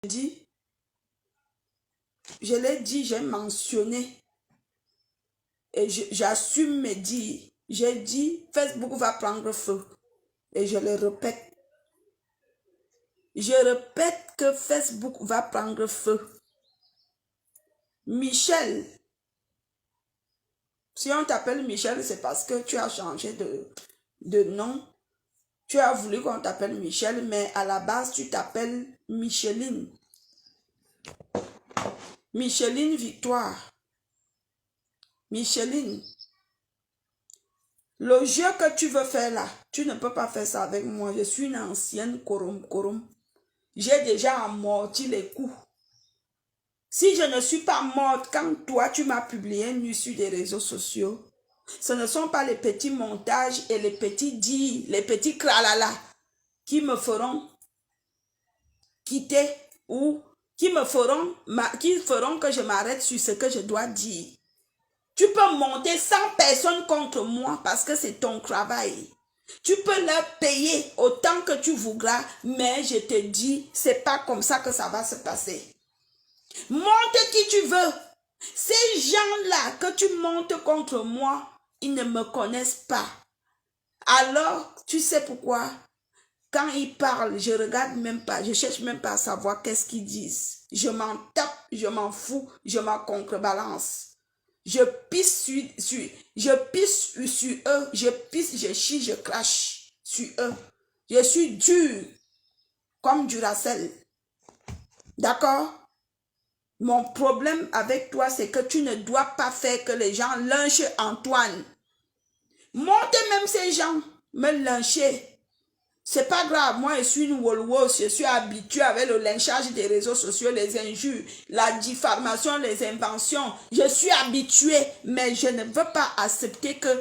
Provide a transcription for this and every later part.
dit, je l'ai dit, j'ai mentionné et j'assume mes dires. J'ai dit, Facebook va prendre feu et je le répète. Je répète que Facebook va prendre feu. Michel, si on t'appelle Michel, c'est parce que tu as changé de nom. Tu as voulu qu'on t'appelle Michel, mais à la base, tu t'appelles Micheline. Micheline Victoire. Micheline. Le jeu que tu veux faire là, tu ne peux pas faire ça avec moi. Je suis une ancienne korom. J'ai déjà amorti les coups. Si je ne suis pas morte quand toi tu m'as publié nu sur des réseaux sociaux, ce ne sont pas les petits montages et les petits dits, les petits kralala qui me feront quitter ou qui feront que je m'arrête sur ce que je dois dire. Tu peux monter 100 personnes contre moi parce que c'est ton travail. Tu peux leur payer autant que tu voudras, mais je te dis, c'est pas comme ça que ça va se passer. Monte qui tu veux. Ces gens-là que tu montes contre moi, ils ne me connaissent pas. Alors, tu sais pourquoi? Quand ils parlent, je regarde même pas, je cherche même pas à savoir qu'est-ce qu'ils disent. Je m'en tape, je m'en fous, je m'en contrebalance. Je pisse sur eux, je chie, je crache sur eux. Je suis dur comme du racel. D'accord? Mon problème avec toi, c'est que tu ne dois pas faire que les gens lynchent Antoine. Montez même ces gens, me lyncher. C'est pas grave, moi je suis une wolwos, je suis habituée avec le lynchage des réseaux sociaux, les injures, la diffamation, les inventions. Je suis habituée, mais je ne veux pas accepter que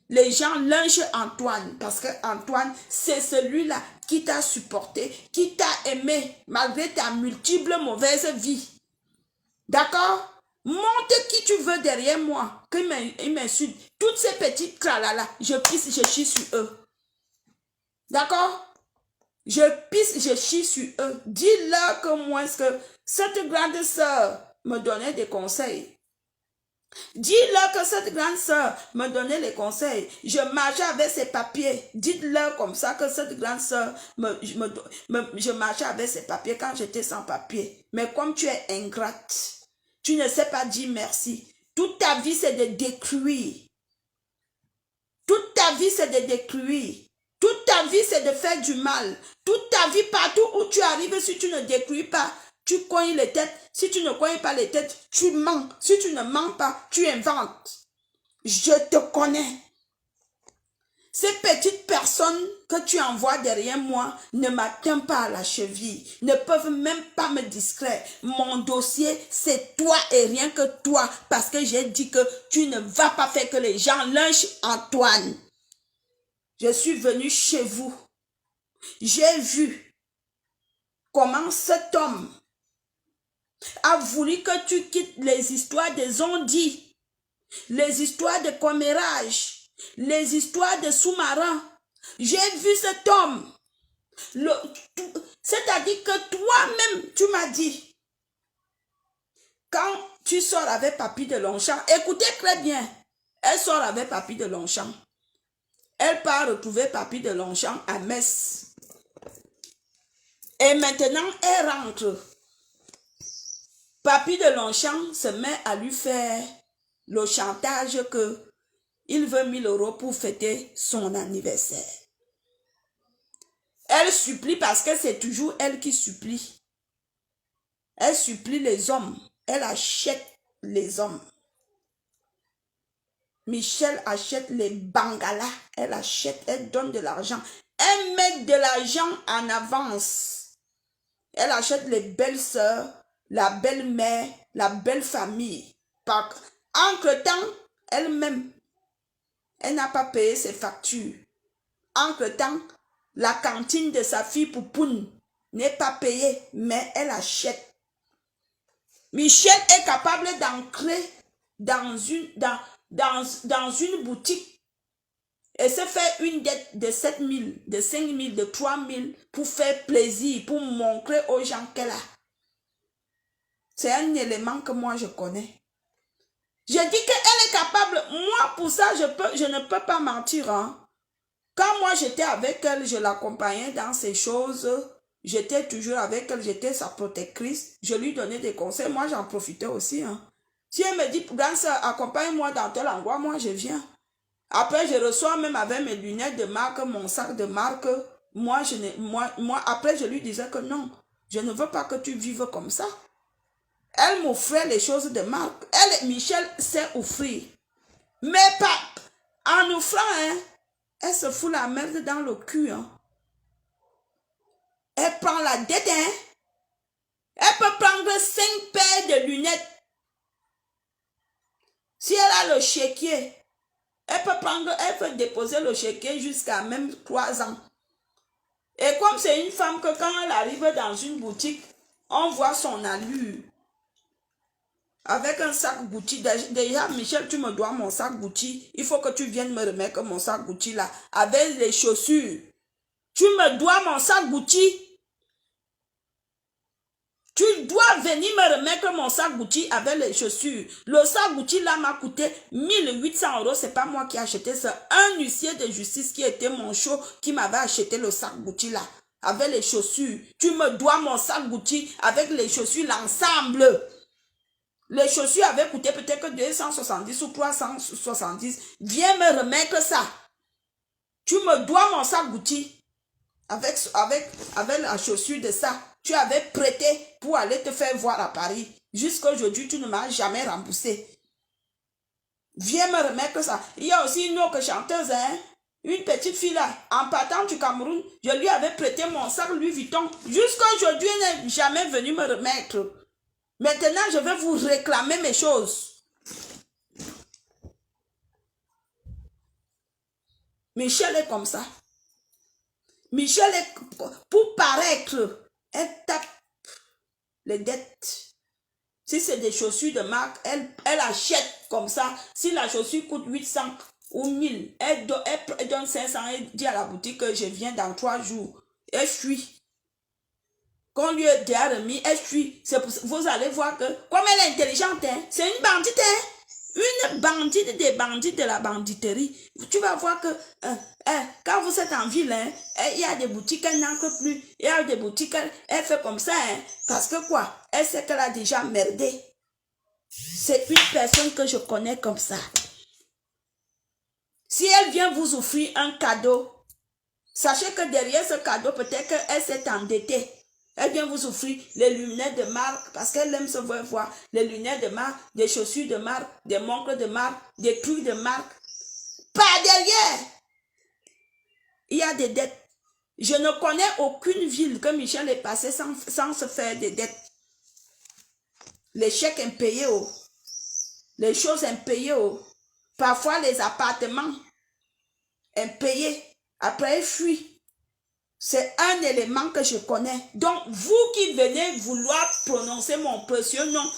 les gens lynchent Antoine. Parce que Antoine, c'est celui-là qui t'a supporté, qui t'a aimé, malgré ta multiple mauvaise vie. D'accord? Monte qui tu veux derrière moi, qu'il m'insulte. Toutes ces petites cralala, je pisse, je chie sur eux. D'accord? Je pisse, je chie sur eux. Dis-leur que moi, que cette grande sœur me donnait des conseils. Dis-leur que cette grande sœur me donnait les conseils. Je marchais avec ses papiers. Dites-leur comme ça que cette grande sœur, je marchais avec ses papiers quand j'étais sans papier. Mais comme tu es ingrate, tu ne sais pas dire merci. Toute ta vie, c'est de détruire. Toute ta vie, c'est de détruire. Toute ta vie, c'est de faire du mal. Toute ta vie, partout où tu arrives, si tu ne détruis pas, tu cognes les têtes. Si tu ne cognes pas les têtes, tu mens. Si tu ne mens pas, tu inventes. Je te connais. Ces petites personnes que tu envoies derrière moi ne m'atteignent pas à la cheville, ne peuvent même pas me distraire. Mon dossier, c'est toi et rien que toi, parce que j'ai dit que tu ne vas pas faire que les gens lynchent Antoine. Je suis venue chez vous. J'ai vu comment cet homme a voulu que tu quittes les histoires des ondits, les histoires de commérage, les histoires de sous-marins. J'ai vu cet homme. C'est-à-dire que toi-même, tu m'as dit, quand tu sors avec Papy de Longchamp, écoutez très bien, elle sort avec Papy de Longchamp. Elle part retrouver Papy de Longchamp à Metz. Et maintenant, elle rentre. Papy de Longchamp se met à lui faire le chantage que il veut 1000 € pour fêter son anniversaire. Elle supplie parce que c'est toujours elle qui supplie. Elle supplie les hommes. Elle achète les hommes. Michel achète les bangalas. Elle achète, elle donne de l'argent. Elle met de l'argent en avance. Elle achète les belles sœurs, la belle-mère, la belle famille. Entre-temps, elle-même, elle n'a pas payé ses factures. Entre-temps, la cantine de sa fille Poupoune n'est pas payée, mais elle achète. Michel est capable d'entrer dans une boutique et se faire une dette de 7 000, de 5 000, de 3 000 pour faire plaisir, pour montrer aux gens qu'elle a. C'est un élément que moi je connais. Je dis qu'elle est capable. Moi, pour ça, je ne peux pas mentir. Hein. Quand moi j'étais avec elle, je l'accompagnais dans ces choses. J'étais toujours avec elle, j'étais sa protectrice. Je lui donnais des conseils. Moi, j'en profitais aussi. Hein. Si elle me dit, accompagne-moi dans tel endroit, moi, je viens. Après, je reçois même avec mes lunettes de marque, mon sac de marque. Moi, après, je lui disais que non, je ne veux pas que tu vives comme ça. Elle m'offrait les choses de marque. Elle, Michel, sait offrir. Mais pas en offrant, hein, elle se fout la merde dans le cul. Hein. Elle prend la dette. Hein. Elle peut prendre 5 paires de lunettes. Si elle a le chéquier, elle peut déposer le chéquier jusqu'à même 3 ans. Et comme c'est une femme que quand elle arrive dans une boutique, on voit son allure. Avec un sac Gucci, déjà Michel, tu me dois mon sac Gucci. Il faut que tu viennes me remettre mon sac Gucci là. Avec les chaussures. Tu me dois mon sac Gucci. Tu dois venir me remettre mon sac Gucci avec les chaussures. Le sac Gucci là m'a coûté 1800 €. C'est pas moi qui ai acheté ça. Un huissier de justice qui était mon show qui m'avait acheté le sac Gucci là. Avec les chaussures. Tu me dois mon sac Gucci avec les chaussures, l'ensemble. Les chaussures avaient coûté peut-être 270 ou 370. Viens me remettre ça. Tu me dois mon sac Gucci. Avec la chaussure de ça. Tu avais prêté pour aller te faire voir à Paris. Jusqu'à aujourd'hui, tu ne m'as jamais remboursé. Viens me remettre ça. Il y a aussi une autre chanteuse, hein? Une petite fille là. En partant du Cameroun, je lui avais prêté mon sac Louis Vuitton. Jusqu'à aujourd'hui, elle n'est jamais venue me remettre. Maintenant, je vais vous réclamer mes choses. Michel est comme ça. Michel est... Pour paraître... Elle tape les dettes. Si c'est des chaussures de marque, elle achète comme ça. Si la chaussure coûte 800 ou 1000, elle donne 500, elle dit à la boutique que je viens dans 3 jours. Elle fuit. Quand lui est déjà remis, elle fuit. Vous allez voir que, comme elle est intelligente, hein, c'est une bandite. Hein, une bandite des bandits de la banditerie. Tu vas voir que quand vous êtes en ville, hein, il y a des boutiques, elle n'entre plus. Il y a des boutiques, elle fait comme ça. Hein, parce que quoi? Elle sait qu'elle a déjà merdé. C'est une personne que je connais comme ça. Si elle vient vous offrir un cadeau, sachez que derrière ce cadeau, peut-être qu'elle s'est endettée. Elle vient vous offrir les lunettes de marque parce qu'elle aime se voir les lunettes de marque, des chaussures de marque, des montres de marque, des trucs de marque. Pas derrière. Il y a des dettes. Je ne connais aucune ville que Michel est passé sans se faire des dettes. Les chèques impayés, oh. Les choses impayées, oh. Parfois les appartements impayés. Après, elle fuit. C'est un élément que je connais. Donc, vous qui venez vouloir prononcer mon précieux nom,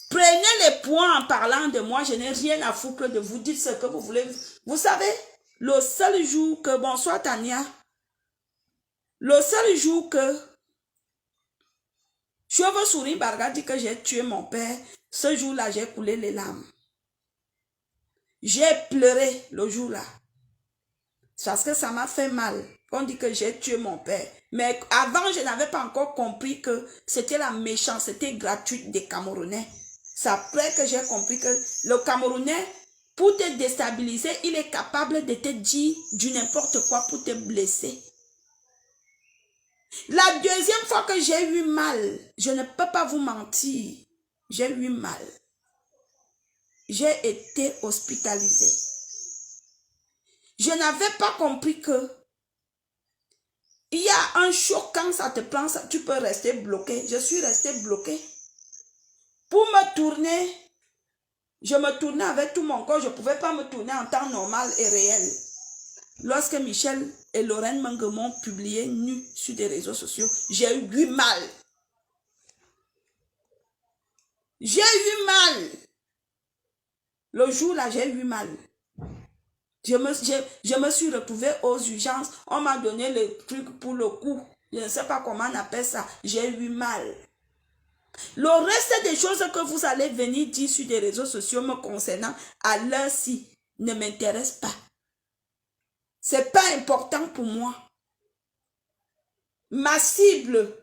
prenez les points en parlant de moi. Je n'ai rien à foutre de vous dire ce que vous voulez. Vous savez, le seul jour que... Bonsoir Tania. Le seul jour que... Cheveux Souris Barga dit que j'ai tué mon père. Ce jour-là, j'ai coulé les larmes. J'ai pleuré le jour-là. Parce que ça m'a fait mal. On dit que j'ai tué mon père. Mais avant, je n'avais pas encore compris que c'était la méchanceté gratuite des Camerounais. C'est après que j'ai compris que le Camerounais, pour te déstabiliser, il est capable de te dire du n'importe quoi pour te blesser. La deuxième fois que j'ai eu mal, je ne peux pas vous mentir, j'ai eu mal. J'ai été hospitalisée. Je n'avais pas compris que il y a un choc quand ça te prend, ça, tu peux rester bloqué. Je suis restée bloquée. Pour me tourner, je me tournais avec tout mon corps. Je ne pouvais pas me tourner en temps normal et réel. Lorsque Michel et Lorraine Mengue m'ont publié nu sur des réseaux sociaux, j'ai eu mal. J'ai eu mal. Le jour-là, j'ai eu mal. Je me suis retrouvée aux urgences. On m'a donné le truc pour le cou. Je ne sais pas comment on appelle ça. J'ai eu mal. Le reste des choses que vous allez venir dire sur des réseaux sociaux me concernant, à l'heure-ci, ne m'intéresse pas. C'est pas important pour moi. Ma cible,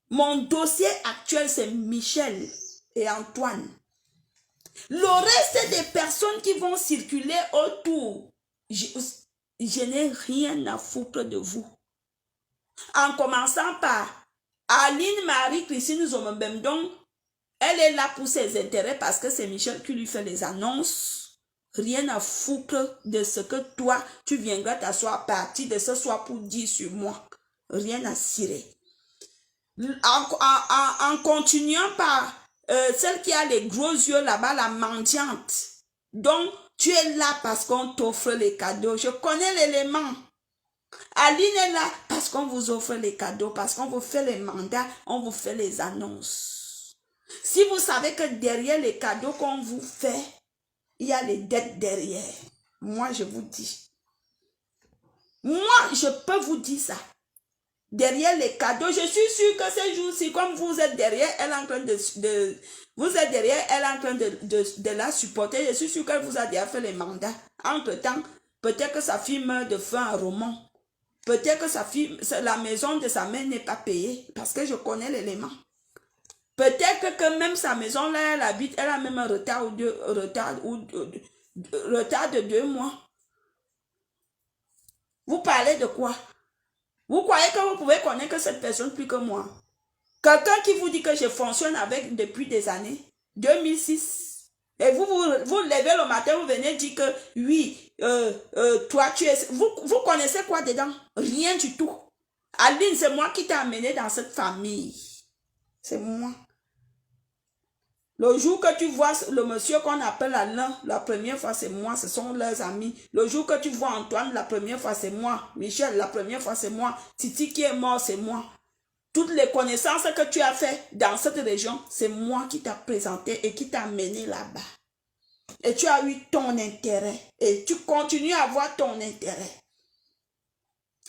mon dossier actuel, c'est Michel et Antoine. Le reste des personnes qui vont circuler autour, je n'ai rien à foutre de vous. En commençant par Aline Marie-Christine Zomobemdong, elle est là pour ses intérêts parce que c'est Michel qui lui fait les annonces. Rien à foutre de ce que toi, tu viendras t'asseoir à partir de ce soir pour dire sur moi. Rien à cirer. En continuant par celle qui a les gros yeux là-bas, la mendiante. Donc, tu es là parce qu'on t'offre les cadeaux. Je connais l'élément. Aline est là parce qu'on vous offre les cadeaux, parce qu'on vous fait les mandats, on vous fait les annonces. Si vous savez que derrière les cadeaux qu'on vous fait, il y a les dettes derrière. Moi, je vous dis. Moi, je peux vous dire ça. Derrière les cadeaux, je suis sûre que ces jours-ci, comme vous êtes derrière, elle est en train de la supporter. Je suis sûre qu'elle vous a déjà fait les mandats. Entre-temps, peut-être que sa fille meurt de faim à Romont. Peut-être que la maison de sa mère n'est pas payée parce que je connais l'élément. Peut-être que même sa maison là, elle habite, elle a même un retard de 2 mois. Vous parlez de quoi? Vous croyez que vous pouvez connaître cette personne plus que moi? Quelqu'un qui vous dit que je fonctionne avec depuis des années, 2006. Et vous levez le matin, vous venez dire que oui, toi tu es... Vous connaissez quoi dedans? Rien du tout. Aline, c'est moi qui t'ai amené dans cette famille. C'est moi. Le jour que tu vois le monsieur qu'on appelle Alain, la première fois c'est moi, ce sont leurs amis. Le jour que tu vois Antoine, la première fois c'est moi. Michel, la première fois c'est moi. Titi qui est mort, c'est moi. Toutes les connaissances que tu as fait dans cette région, c'est moi qui t'ai présenté et qui t'a amené là-bas. Et tu as eu ton intérêt. Et tu continues à avoir ton intérêt.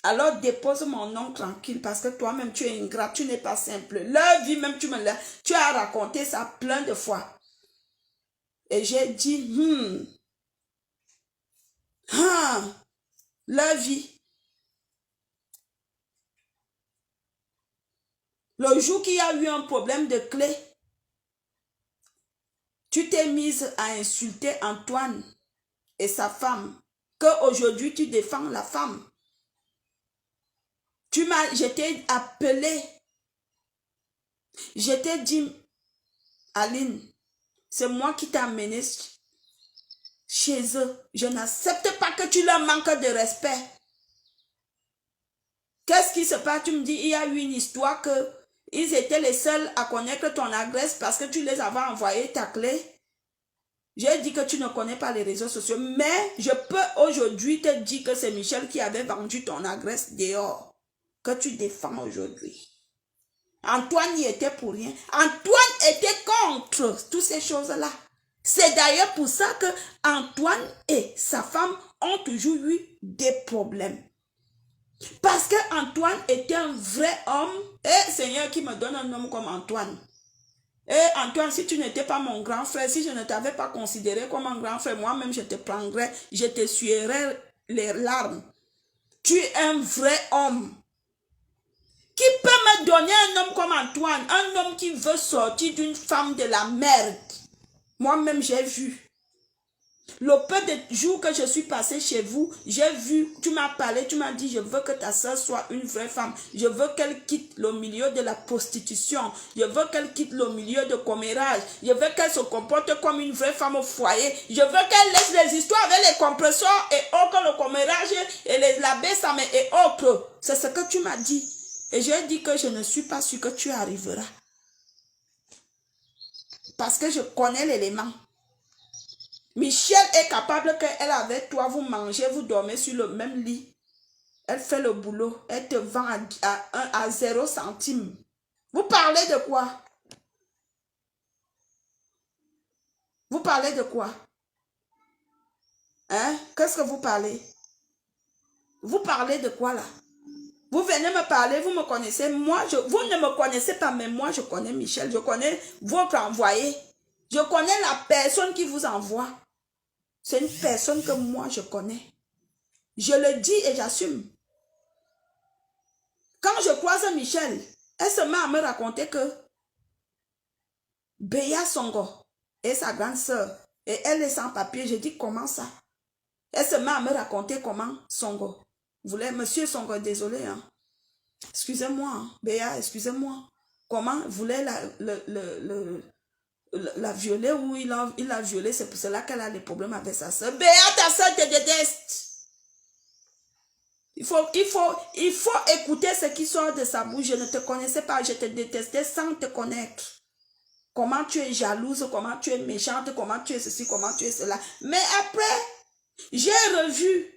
Alors dépose mon nom tranquille parce que toi-même tu es ingrat, tu n'es pas simple. Leur vie même tu as raconté ça plein de fois. Et j'ai dit, leur vie. Le jour qu'il y a eu un problème de clé, tu t'es mise à insulter Antoine et sa femme, qu'aujourd'hui tu défends la femme. Je t'ai appelé, je t'ai dit, Aline, c'est moi qui t'ai amené chez eux. Je n'accepte pas que tu leur manques de respect. Qu'est-ce qui se passe? Tu me dis, il y a eu une histoire que ils étaient les seuls à connaître ton adresse parce que tu les avais envoyé ta clé. J'ai dit que tu ne connais pas les réseaux sociaux, mais je peux aujourd'hui te dire que c'est Michel qui avait vendu ton adresse dehors, que tu défends aujourd'hui. Antoine n'y était pour rien. Antoine était contre toutes ces choses-là. C'est d'ailleurs pour ça que Antoine et sa femme ont toujours eu des problèmes. Parce que Antoine était un vrai homme. Et Seigneur qui me donne un homme comme Antoine. Et Antoine, si tu n'étais pas mon grand frère, si je ne t'avais pas considéré comme un grand frère, moi-même je te prendrais, je te suerais les larmes. Tu es un vrai homme. Qui peut me donner un homme comme Antoine, un homme qui veut sortir d'une femme de la merde? Moi-même j'ai vu. Le peu de jours que je suis passé chez vous, j'ai vu, tu m'as parlé, tu m'as dit, je veux que ta soeur soit une vraie femme. Je veux qu'elle quitte le milieu de la prostitution. Je veux qu'elle quitte le milieu de commérage. Je veux qu'elle se comporte comme une vraie femme au foyer. Je veux qu'elle laisse les histoires avec les compresseurs et autres, le commérage et la baissame et autres. C'est ce que tu m'as dit. Et j'ai dit que je ne suis pas sûre que tu arriveras. Parce que je connais l'élément. Michel est capable qu'elle avec toi, vous mangez, vous dormez sur le même lit. Elle fait le boulot. Elle te vend à 0 centime. Vous parlez de quoi? Vous parlez de quoi? Hein? Qu'est-ce que vous parlez? Vous parlez de quoi là? Vous venez me parler, vous me connaissez. Moi, vous ne me connaissez pas, mais moi, je connais Michel. Je connais votre envoyé. Je connais la personne qui vous envoie. C'est une personne que moi, je connais. Je le dis et j'assume. Quand je croise Michel, elle se met à me raconter que Béa Songo est sa grande sœur et elle est sans papier. Je dis comment ça? Elle se met à me raconter comment Songo voulait, monsieur Songo, désolé, hein. Excusez-moi, hein, Béa, excusez-moi. Comment voulait la violer ou il l'a violée, c'est pour cela qu'elle a des problèmes avec sa soeur. Béa, ta soeur te déteste. Il faut écouter ce qui sort de sa bouche. Je ne te connaissais pas, je te détestais sans te connaître. Comment tu es jalouse, comment tu es méchante, comment tu es ceci, comment tu es cela. Mais après, j'ai revu,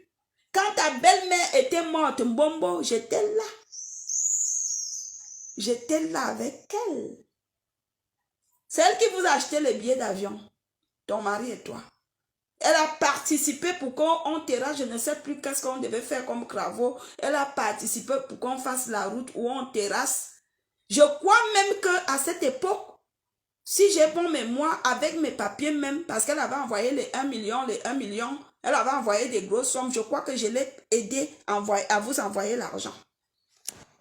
quand ta belle-mère était morte, Mbombo, j'étais là. J'étais là avec elle. C'est elle qui vous a acheté les billets d'avion, ton mari et toi. Elle a participé pour qu'on terrasse, je ne sais plus qu'est-ce qu'on devait faire comme travaux. Elle a participé pour qu'on fasse la route où on terrasse. Je crois même qu'à cette époque, si j'ai bon mémoire, avec mes papiers même, parce qu'elle avait envoyé les 1 million, elle avait envoyé des grosses sommes. Je crois que je l'ai aidé à vous envoyer l'argent.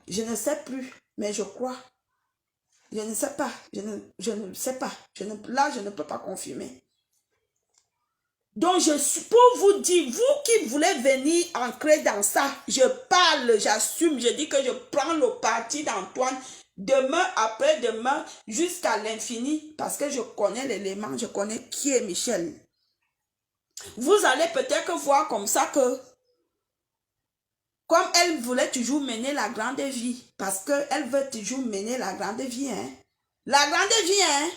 Je ne sais plus, mais je crois. Je ne sais pas. Je ne sais pas. Là, je ne peux pas confirmer. Donc, pour vous dire, vous qui voulez venir ancrer dans ça, je parle, j'assume, je dis que je prends le parti d'Antoine demain, après-demain, jusqu'à l'infini, parce que je connais l'élément, je connais qui est Michel. Vous allez peut-être voir comme ça que, comme elle voulait toujours mener la grande vie, parce qu'elle veut toujours mener la grande vie, hein. La grande vie, hein.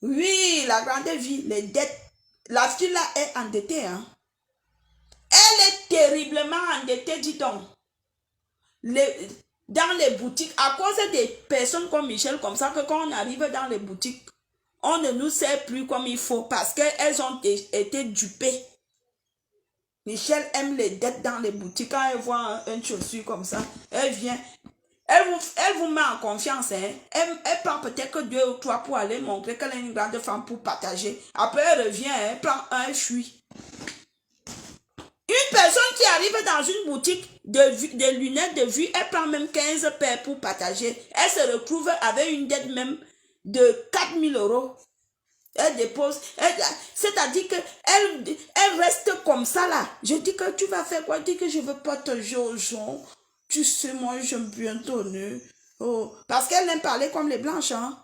Oui, la grande vie, les dettes. La fille là est endettée, hein. Elle est terriblement endettée, dis donc. Dans les boutiques, à cause des personnes comme Michel, comme ça, que quand on arrive dans les boutiques, on ne nous sert plus comme il faut parce qu'elles ont été dupées. Michel aime les dettes dans les boutiques. Quand elle voit une chaussure comme ça, elle vient. Elle vous met en confiance. Hein? Elle prend peut-être que 2 ou 3 pour aller montrer qu'elle est une grande femme pour partager. Après, elle revient, elle prend un, elle fuit. Une personne qui arrive dans une boutique de lunettes de vue, elle prend même 15 paires pour partager. Elle se retrouve avec une dette même de 4 000 €. Elle dépose. C'est-à-dire qu'elle reste comme ça là. Je dis que tu vas faire quoi? Je dis que je veux partager aux gens. Tu sais, moi, j'aime bien donner. Oh. Parce qu'elle aime parler comme les blanches. Hein?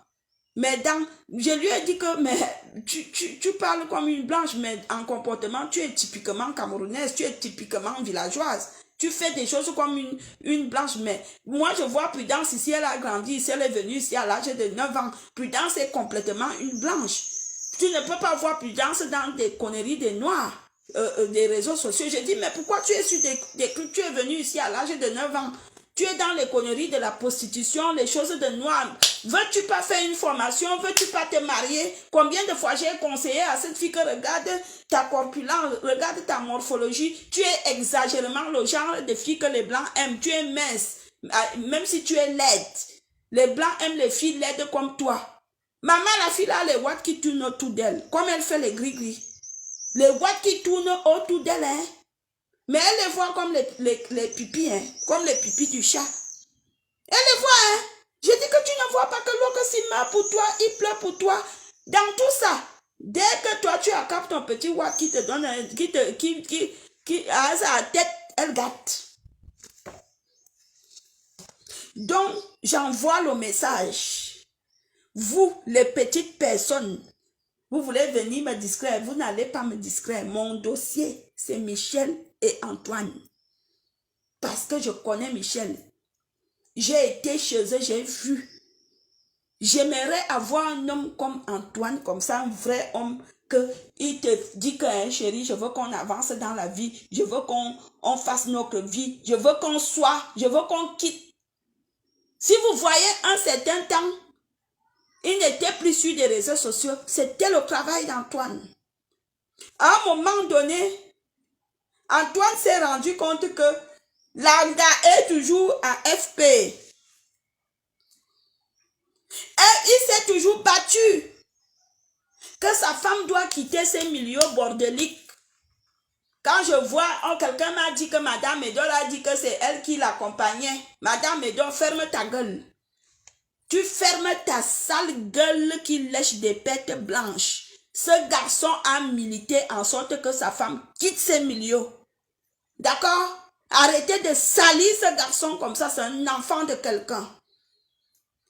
Mais je lui ai dit que mais tu parles comme une blanche, mais en comportement, tu es typiquement camerounaise, tu es typiquement villageoise. Tu fais des choses comme une blanche, mais moi, je vois Prudence ici, elle a grandi ici, elle est venue ici à l'âge de 9 ans. Prudence est complètement une blanche. Tu ne peux pas voir Prudence dans des conneries des noirs. Des réseaux sociaux. Je dis, mais pourquoi tu es sur des trucs? Tu es venu ici à l'âge de 9 ans. Tu es dans les conneries de la prostitution, les choses de noirs. Veux-tu pas faire une formation? Veux-tu pas te marier? Combien de fois j'ai conseillé à cette fille que regarde ta corpulence, regarde ta morphologie. Tu es exagérément le genre de fille que les blancs aiment. Tu es mince. Même si tu es laide. Les blancs aiment les filles laides comme toi. Maman, la fille là, les watts qui tournent autour d'elle. Comme elle fait les gris-gris. Les watts qui tournent autour d'elle, hein. Mais elle les voit comme les pipis, hein. Comme les pipis du chat. Elle les voit, hein. Je dis que tu ne vois pas que l'autre s'il meurt pour toi, il pleure pour toi. Dans tout ça, dès que toi tu accapes ton petit watt qui te donne, qui a sa tête, elle gâte. Donc, j'envoie le message. Vous, les petites personnes, vous voulez venir me distraire, vous n'allez pas me distraire. Mon dossier, c'est Michel et Antoine. Parce que je connais Michel. J'ai été chez eux, j'ai vu. J'aimerais avoir un homme comme Antoine, comme ça, un vrai homme, il te dit que, hein, chérie, je veux qu'on avance dans la vie, je veux qu'on fasse notre vie, je veux qu'on soit, je veux qu'on quitte. Si vous voyez un certain temps, il n'était plus sur des réseaux sociaux. C'était le travail d'Antoine. À un moment donné, Antoine s'est rendu compte que La gars est toujours à FP. Et il s'est toujours battu que sa femme doit quitter ces milieux bordéliques. Quand je vois, quelqu'un m'a dit que Madame Edol a dit que c'est elle qui l'accompagnait. Madame Edol, ferme ta gueule. Tu fermes ta sale gueule qui lèche des pêtes blanches. Ce garçon a milité en sorte que sa femme quitte ces milieux. D'accord? Arrêtez de salir ce garçon comme ça, c'est un enfant de quelqu'un.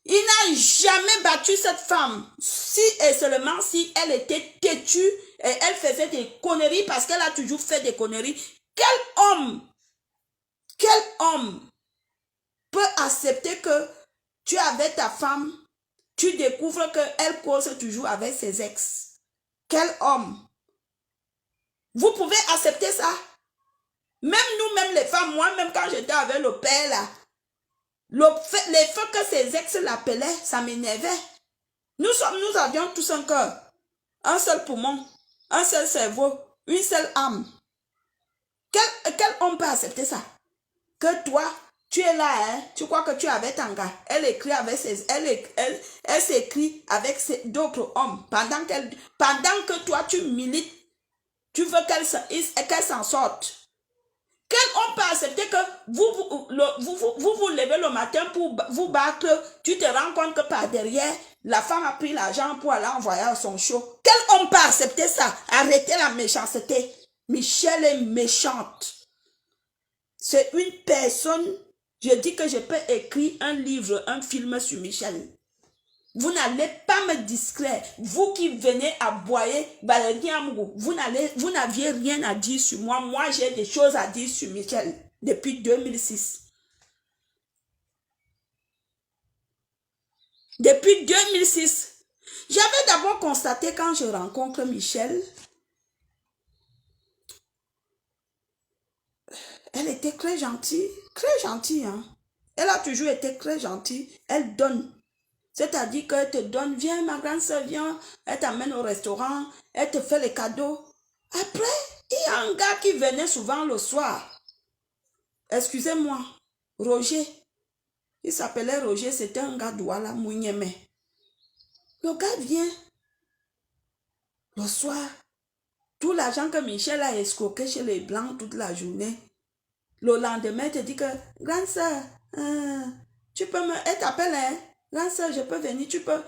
Il n'a jamais battu cette femme, si et seulement si elle était têtue et elle faisait des conneries parce qu'elle a toujours fait des conneries. Quel homme peut accepter que tu es avec ta femme, tu découvres qu'elle cause toujours avec ses ex? Quel homme? Vous pouvez accepter ça? Même nous, même les femmes, moi-même quand j'étais avec le père là, les fois que ses ex l'appelaient, ça m'énervait. Nous avions tous un cœur, un seul poumon, un seul cerveau, une seule âme. Quel homme peut accepter ça? Que toi, tu es là, hein, tu crois que tu es avec ton gars. Elle écrit avec elle s'écrit avec d'autres hommes. Pendant que toi, tu milites, tu veux qu'elle s'en sorte. Quel homme peut accepter que vous levez le matin pour vous battre, tu te rends compte que par derrière, la femme a pris l'argent pour aller envoyer à son show. Quel homme peut accepter ça? Arrêtez la méchanceté. Michelle est méchante. C'est une personne, je dis que je peux écrire un livre, un film sur Michelle. Vous n'allez pas me distraire. Vous qui venez aboyer, vous n'aviez rien à dire sur moi. Moi, j'ai des choses à dire sur Michel depuis 2006. Depuis 2006. J'avais d'abord constaté quand je rencontre Michel, elle était très gentille. Hein. Elle a toujours été très gentille. Elle donne. C'est-à-dire qu'elle te donne, viens ma grande soeur, viens, elle t'amène au restaurant, elle te fait les cadeaux. Après, il y a un gars qui venait souvent le soir. Excusez-moi, Roger. Il s'appelait Roger, c'était un gars d'Ouala, Mounyeme. Le gars vient le soir. Tout l'argent que Michel a escroqué chez les Blancs toute la journée. Le lendemain, te dit que, grande soeur, tu peux elle t'appelle, hein? Grande soeur, je peux venir, tu peux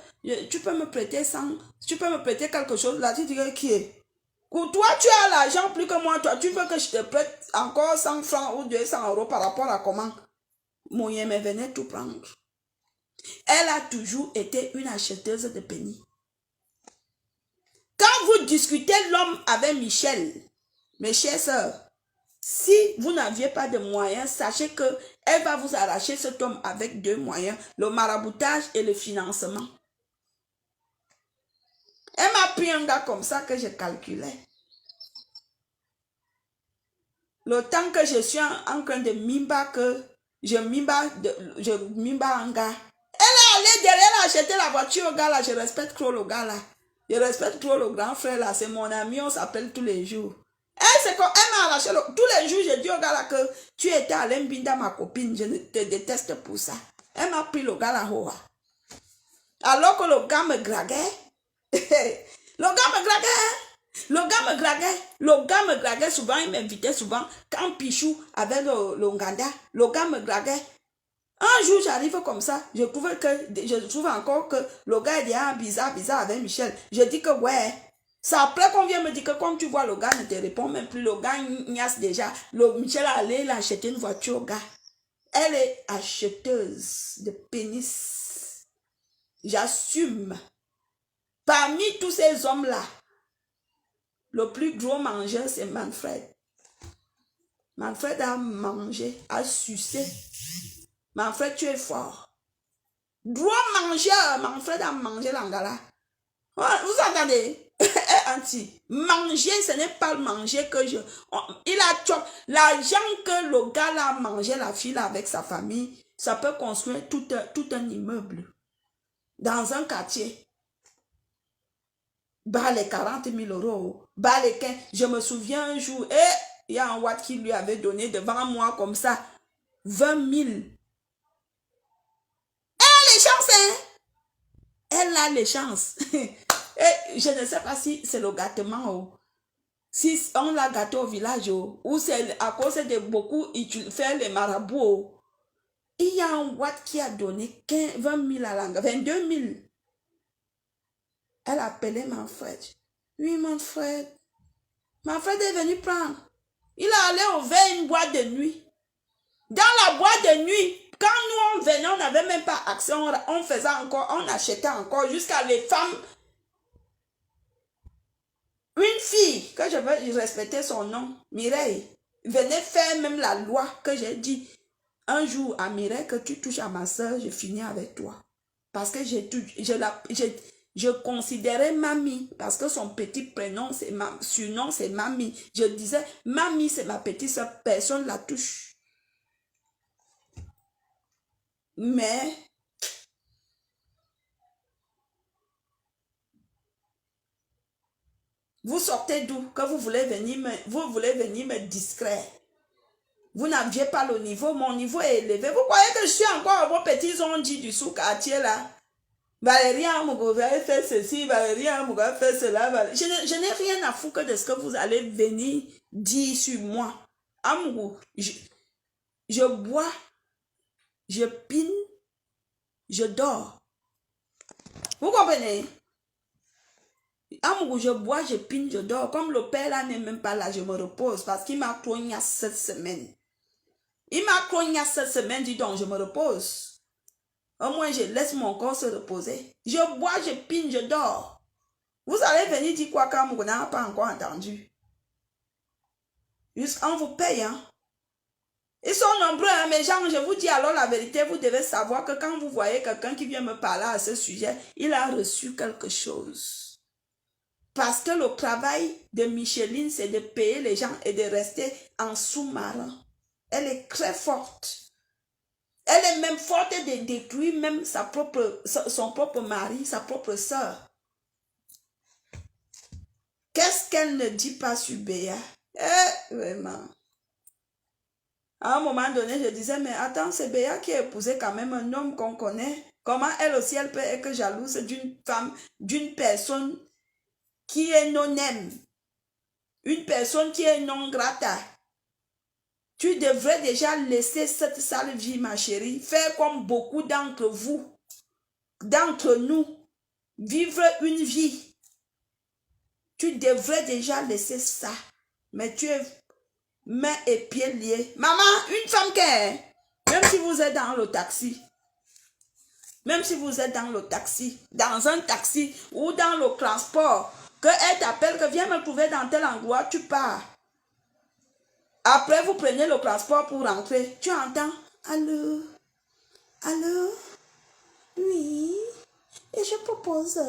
me prêter 100, tu peux me prêter quelque chose. Là, tu dis qui est? Pour toi, tu as l'argent plus que moi, toi, tu veux que je te prête encore 100 francs ou 200 euros par rapport à comment? Mon yémé venait tout prendre. Elle a toujours été une acheteuse de penny. Quand vous discutez l'homme avec Michel, mes chères sœurs, si vous n'aviez pas de moyens, sachez qu'elle va vous arracher cet homme avec deux moyens, le maraboutage et le financement. Elle m'a pris un gars comme ça que je calculais. Le temps que je suis en train de mimba, je mimba un gars. Elle est allée derrière, elle a acheté la voiture au gars là, je respecte trop le gars là. Je respecte trop le grand frère là, c'est mon ami, on s'appelle tous les jours. Elle m'a arraché tous les jours, je dis au gars là que tu étais à Lembinda, ma copine, je te déteste pour ça. Elle m'a pris le gars là, hoa. Alors que le gars me graguait. Le gars me graguait souvent, il m'invitait souvent. Quand Pichou avait le Nganda, le gars me graguait. Un jour, j'arrive comme ça, je trouve encore que le gars est bizarre avec Michel. Je dis que ouais, c'est après qu'on vient me dire que comme tu vois, le gars ne te répond même plus, le gars ignace déjà. Michel a allé l'acheter une voiture au gars. Elle est acheteuse de pénis. J'assume. Parmi tous ces hommes-là, le plus gros mangeur, c'est Manfred. Manfred a mangé, a sucé. Manfred, tu es fort. Gros mangeur, Manfred a mangé l'angala. Vous entendez? Anti. Manger, ce n'est pas manger que je... Il a l'argent que le gars là a mangé, la fille là, avec sa famille, ça peut construire tout un immeuble. Dans un quartier. Bah les 40 000 euros. Bah les 15. Je me souviens un jour, il y a un watt qui lui avait donné devant moi comme ça. 20 000. Elle a les chances, hein? Elle a les chances. Et je ne sais pas si c'est le gâtement. Oh. Si on l'a gâté au village, oh, ou c'est à cause de beaucoup, il fait les marabouts. Oh. Il y a un Watt qui a donné 20 000 à l'angle, 22 000. Elle appelait Manfred. Oui, Manfred. Manfred est venu prendre. Il est allé ouvrir une boîte de nuit. Dans la boîte de nuit, quand nous on venait, on n'avait même pas accès, on faisait encore, on achetait encore, jusqu'à les femmes. Une fille, que je veux respecter son nom, Mireille, venait faire même la loi que j'ai dit. Un jour à Mireille, que tu touches à ma soeur, je finis avec toi. Parce que je considérais Mamie, parce que son petit prénom, surnom, c'est Mamie. Je disais, Mamie, c'est ma petite soeur, personne ne la touche. Mais, vous sortez d'où? Que vous voulez venir me distraire. Vous n'aviez pas le niveau, mon niveau est élevé. Vous croyez que je suis encore à vos petits ondits du sous-quartier là? Valérie Amogo va faire ceci, Valérie Amogo va faire cela. Je n'ai rien à foutre de ce que vous allez venir dire sur moi. Amogo, je bois, je pine, je dors. Vous comprenez? Amogo, je bois, je pine, je dors. Comme le père là n'est même pas là, je me repose parce qu'il m'a cogné cette semaine. Il m'a cogné cette semaine, dis donc, je me repose. Au moins, je laisse mon corps se reposer. Je bois, je pine, je dors. Vous allez venir dire quoi quand vous n'avez pas encore entendu? On vous paye, hein? Ils sont nombreux, hein, mes gens. Je vous dis alors la vérité. Vous devez savoir que quand vous voyez quelqu'un qui vient me parler à ce sujet, il a reçu quelque chose. Parce que le travail de Micheline, c'est de payer les gens et de rester en sous-marin. Elle est très forte. Elle est même forte de détruire même son propre mari, sa propre soeur. Qu'est-ce qu'elle ne dit pas sur Béa? Vraiment. À un moment donné, je disais, mais attends, c'est Béa qui a épousé quand même un homme qu'on connaît. Comment elle aussi, elle peut être jalouse d'une femme, d'une personne qui est non-aime, une personne qui est non grata. Tu devrais déjà laisser cette sale vie, ma chérie, faire comme beaucoup d'entre vous, d'entre nous, vivre une vie. Tu devrais déjà laisser ça. Mais tu es mains et pieds liés. Maman, une femme qui est, même si vous êtes dans le taxi, même si vous êtes dans le taxi, dans un taxi ou dans le transport, qu'elle t'appelle, que viens me trouver dans tel endroit, tu pars. Après, vous prenez le transport pour rentrer. Tu entends? Allô? Allô? Oui? Et je propose.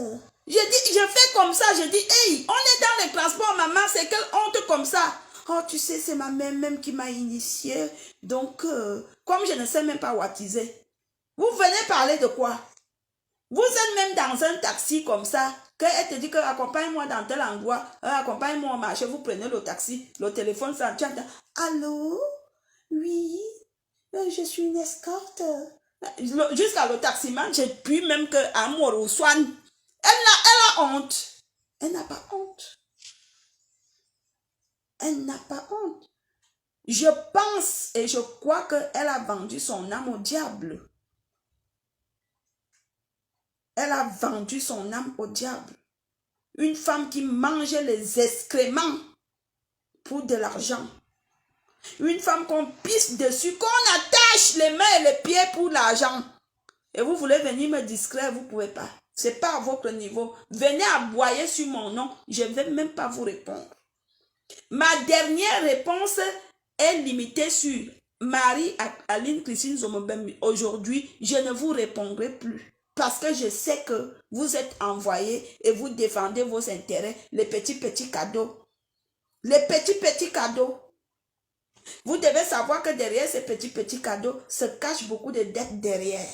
Je fais comme ça, je dis, hey, on est dans les transports, maman, c'est quelle honte comme ça? Oh, tu sais, c'est ma mère même qui m'a initiée. Donc, comme je ne sais même pas whattiser, vous venez parler de quoi? Vous êtes même dans un taxi comme ça, qu'elle te dit que accompagne-moi dans tel endroit, accompagne-moi au marché, vous prenez le taxi, le téléphone, ça, tu entends, allô? Oui? Je suis une escorte. Jusqu'à le taximan, j'ai pu même que Amour ou Swan. Elle a honte. Elle n'a pas honte. Elle n'a pas honte. Je pense et je crois qu'elle a vendu son âme au diable. Elle a vendu son âme au diable. Une femme qui mangeait les excréments pour de l'argent. Une femme qu'on pisse dessus, qu'on attache les mains et les pieds pour l'argent. Et vous voulez venir me distraire, vous ne pouvez pas. Ce n'est pas à votre niveau. Venez aboyer sur mon nom, je ne vais même pas vous répondre. Ma dernière réponse est limitée sur Marie-Aline Christine Zomobembi. Aujourd'hui, je ne vous répondrai plus. Parce que je sais que vous êtes envoyés et vous défendez vos intérêts, les petits cadeaux. Les petits cadeaux. Vous devez savoir que derrière ces petits cadeaux se cachent beaucoup de dettes derrière.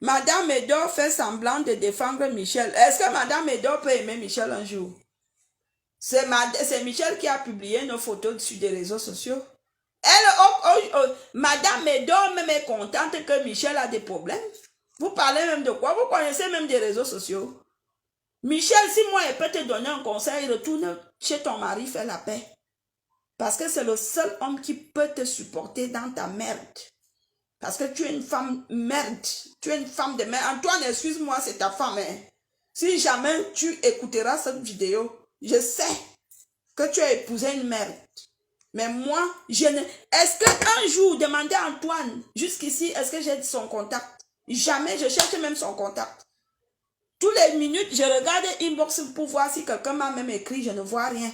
Madame Edor fait semblant de défendre Michel. Est-ce que Madame Edor peut aimer Michel un jour? C'est Michel qui a publié nos photos sur des réseaux sociaux. Madame Medor même est contente que Michel a des problèmes. Vous parlez même de quoi? Vous connaissez même des réseaux sociaux. Michel, si moi, je peux te donner un conseil, retourne chez ton mari, fais la paix. Parce que c'est le seul homme qui peut te supporter dans ta merde. Parce que tu es une femme merde. Tu es une femme de merde. Antoine, excuse-moi, c'est ta femme. Hein. Si jamais tu écouteras cette vidéo, je sais que tu as épousé une merde. Mais moi, je ne... Est-ce qu'un jour, demandez à Antoine, jusqu'ici, est-ce que j'ai son contact? Jamais, je cherche même son contact. Toutes les minutes, je regarde inbox pour voir si quelqu'un m'a même écrit, je ne vois rien.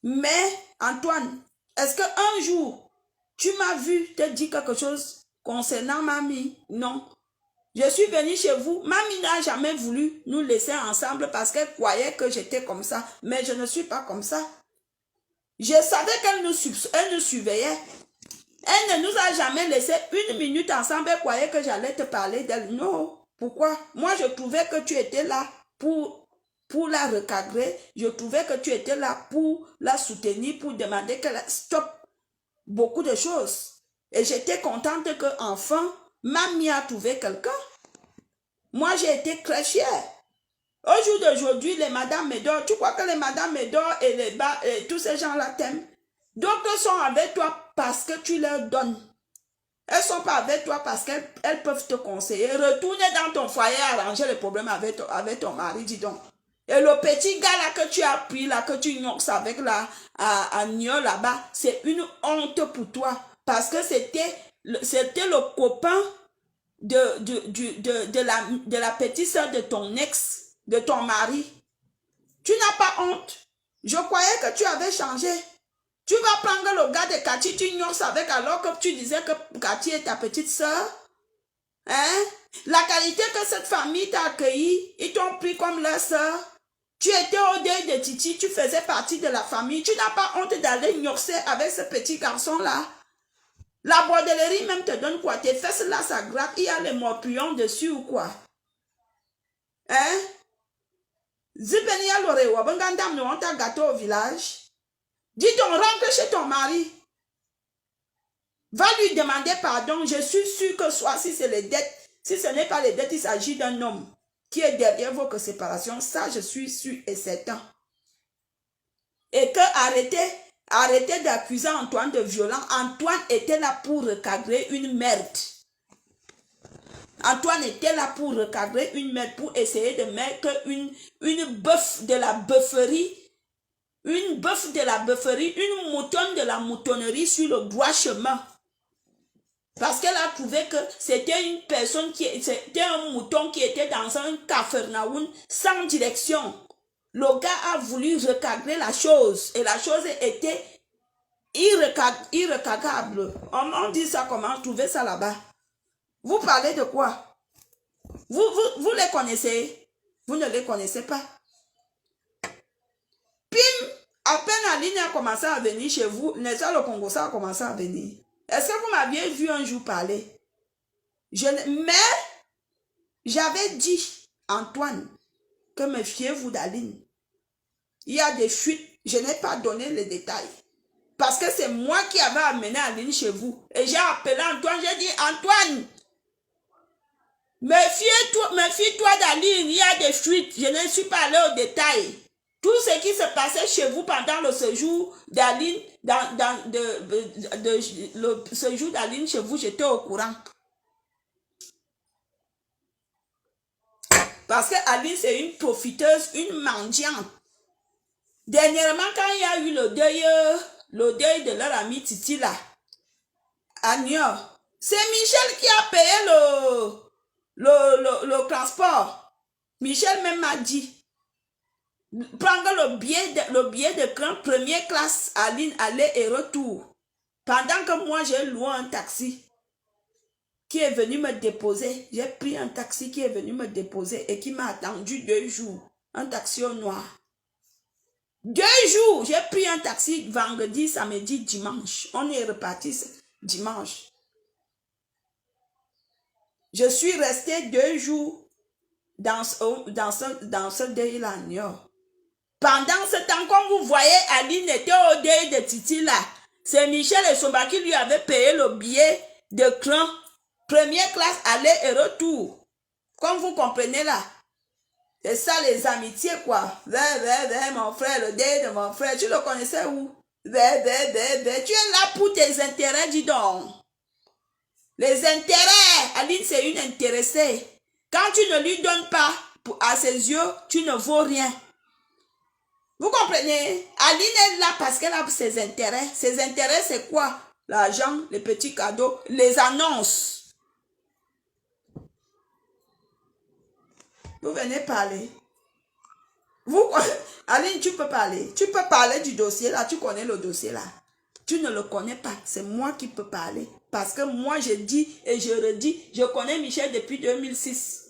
Mais, Antoine, est-ce qu'un jour, tu m'as vu te dire quelque chose concernant mamie? Non. Je suis venue chez vous. Mamie n'a jamais voulu nous laisser ensemble parce qu'elle croyait que j'étais comme ça. Mais je ne suis pas comme ça. Je savais qu'elle nous surveillait. Elle ne nous a jamais laissé une minute ensemble. Elle croyait que j'allais te parler d'elle. Non. Pourquoi? Moi, je trouvais que tu étais là pour la recadrer. Je trouvais que tu étais là pour la soutenir, pour demander qu'elle stoppe beaucoup de choses. Et j'étais contente qu'enfin, mamie a trouvé quelqu'un. Moi, j'ai été très fière. Au jour d'aujourd'hui, les Madame Medor, tu crois que les Madame Medor et tous ces gens-là t'aiment? D'autres sont avec toi parce que tu leur donnes. Elles ne sont pas avec toi parce qu'elles peuvent te conseiller. Retourne dans ton foyer arranger les problèmes avec ton mari, dis donc. Et le petit gars là que tu as pris, là, que tu noxes avec là, à Nyon là-bas, c'est une honte pour toi. Parce que c'était le copain de la petite soeur de ton ex, de ton mari. Tu n'as pas honte. Je croyais que tu avais changé. Tu vas prendre le gars de Cathy, tu noxes avec alors que tu disais que Cathy est ta petite soeur. Hein? La qualité que cette famille t'a accueilli, ils t'ont pris comme leur soeur. Tu étais au deuil de Titi, tu faisais partie de la famille. Tu n'as pas honte d'aller noxer avec ce petit garçon-là. La bordellerie même te donne quoi? Tes fesses là, ça gratte. Il y a les morpions dessus ou quoi? Hein? Zipenia Lorewa, Bengandam, nous on t'a gâteau au village. Dis donc, rentre chez ton mari. Va lui demander pardon. Je suis sûr que soit si c'est les dettes, si ce n'est pas les dettes, il s'agit d'un homme qui est derrière votre séparation. Ça, je suis sûr et certain. Et que arrêtez d'accuser Antoine de violent. Antoine était là pour recadrer une merde. Antoine était là pour recadrer une merde, pour essayer de mettre une bœuf de la bœufferie, une moutonne de la moutonnerie sur le droit chemin. Parce qu'elle a trouvé que c'était une personne c'était un mouton qui était dans un capharnaüm sans direction. Le gars a voulu recadrer la chose et la chose était irrecadrable. On dit ça comment? Trouver ça là-bas. Vous parlez de quoi? Vous les connaissez? Vous ne les connaissez pas. Pim! À peine Aline a commencé à venir chez vous, Nessa le Congo ça a commencé à venir. Est-ce que vous m'aviez vu un jour parler? Mais j'avais dit, Antoine, que méfiez-vous d'Aline. Il y a des fuites. Je n'ai pas donné les détails. Parce que c'est moi qui avais amené Aline chez vous. Et j'ai appelé Antoine. J'ai dit, Antoine, méfie-toi d'Aline. Il y a des fuites. Je ne suis pas allé au détail. Tout ce qui se passait chez vous pendant le séjour d'Aline, le séjour d'Aline chez vous, j'étais au courant. Parce que Aline, c'est une profiteuse, une mendiante. Dernièrement, quand il y a eu le deuil de leur ami Titi là, à Nyon, c'est Michel qui a payé le transport. Michel même m'a dit, prendre le billet de train première classe, Aline, aller et retour. Pendant que moi, j'ai loué un taxi qui est venu me déposer. J'ai pris un taxi qui est venu me déposer et qui m'a attendu 2 jours. Un taxi au noir. 2 jours, j'ai pris un taxi vendredi, samedi, dimanche. On est reparti dimanche. Je suis restée 2 jours dans ce deuil-là. Pendant ce temps, comme vous voyez, Aline était au deuil de Titi là. C'est Michel et Somba qui lui avaient payé le billet de train. Première classe, aller et retour. Comme vous comprenez là. C'est ça les amitiés quoi. Mon frère, le deuil de mon frère. Tu le connaissais où? Tu es là pour tes intérêts, dis donc. Les intérêts. Aline, c'est une intéressée. Quand tu ne lui donnes pas à ses yeux, tu ne vaux rien. Vous comprenez? Aline est là parce qu'elle a ses intérêts. Ses intérêts, c'est quoi? L'argent, les petits cadeaux, les annonces. Vous venez parler. Aline, tu peux parler. Tu peux parler du dossier là. Tu connais le dossier là. Tu ne le connais pas. C'est moi qui peux parler. Parce que moi, je dis et je redis, je connais Michel depuis 2006.